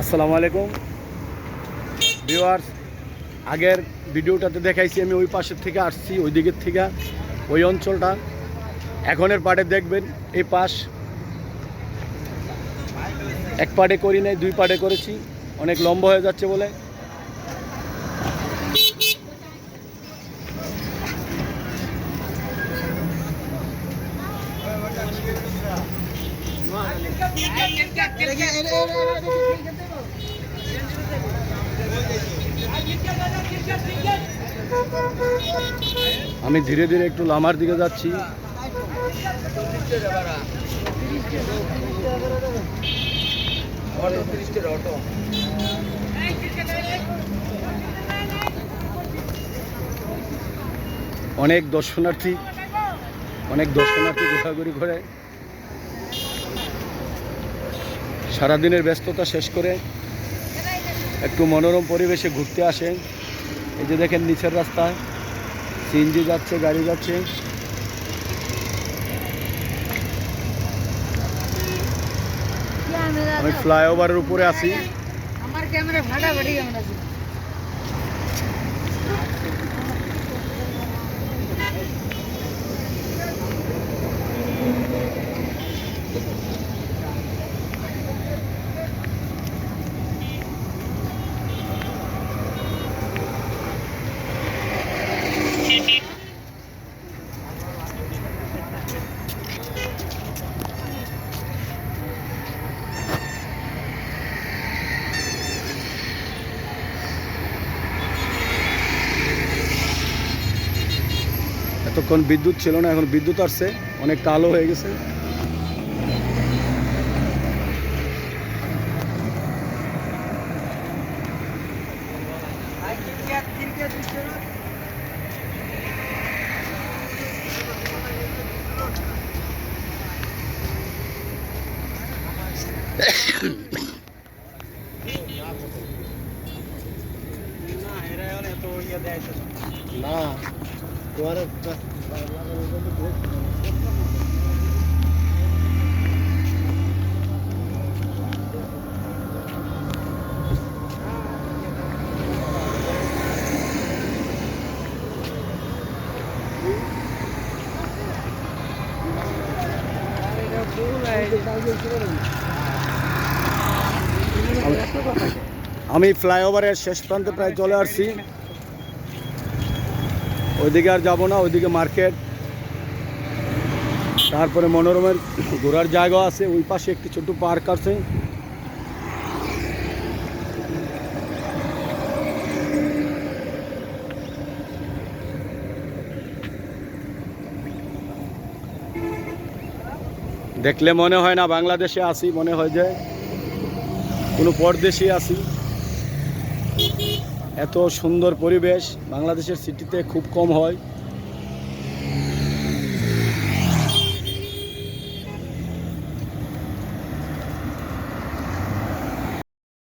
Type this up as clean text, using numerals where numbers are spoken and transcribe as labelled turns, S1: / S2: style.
S1: আসসালামু আলাইকুম ভিউয়ার্স, আগের ভিডিওটাতে দেখাইছি আমি ওই পাশের থেকে আসছি, ওই দিকের থেকে ওই অঞ্চলটা। এখনের পাড়ে দেখবেন এই পাশ এক পাড়ে করি নাই, দুই পাড়ে করেছি, অনেক লম্বা হয়ে যাচ্ছে বলে। আমি ধীরে ধীরে একটু লামার দিকে যাচ্ছি। অনেক দর্শনার্থী ঘোরাঘুরি করে সারাদিনের ব্যস্ততা শেষ করে একটু মনোরম পরিবেশে ঘুরতে আসে। এই যে দেখেন নিচের রাস্তায় সিএনজি যাচ্ছে, গাড়ি যাচ্ছে। আমি ফ্লাইওভারের উপরে আছি।
S2: আমার ক্যামেরা ফাটাফাটি ক্যামেরা আছে।
S1: এতক্ষণ বিদ্যুৎ ছিল না, এখন বিদ্যুৎ আসছে, অনেকটা আলো হয়ে গেছে। না তোমার আমি ফ্লাইওভারের শেষ প্রান্তে প্রায় চলে আসছি। ওইদিকে আর যাবো না, ওইদিকে মার্কেট, তারপরে মনোরমের ঘোরার জায়গা আছে, ওই পাশে একটি ছোট্ট পার্ক আছে। দেখলে মনে হয় না বাংলাদেশে আসি, মনে হয় যে কোনো পরদেশে আসি। এত সুন্দর পরিবেশ বাংলাদেশের সিটিতে খুব কম হয়।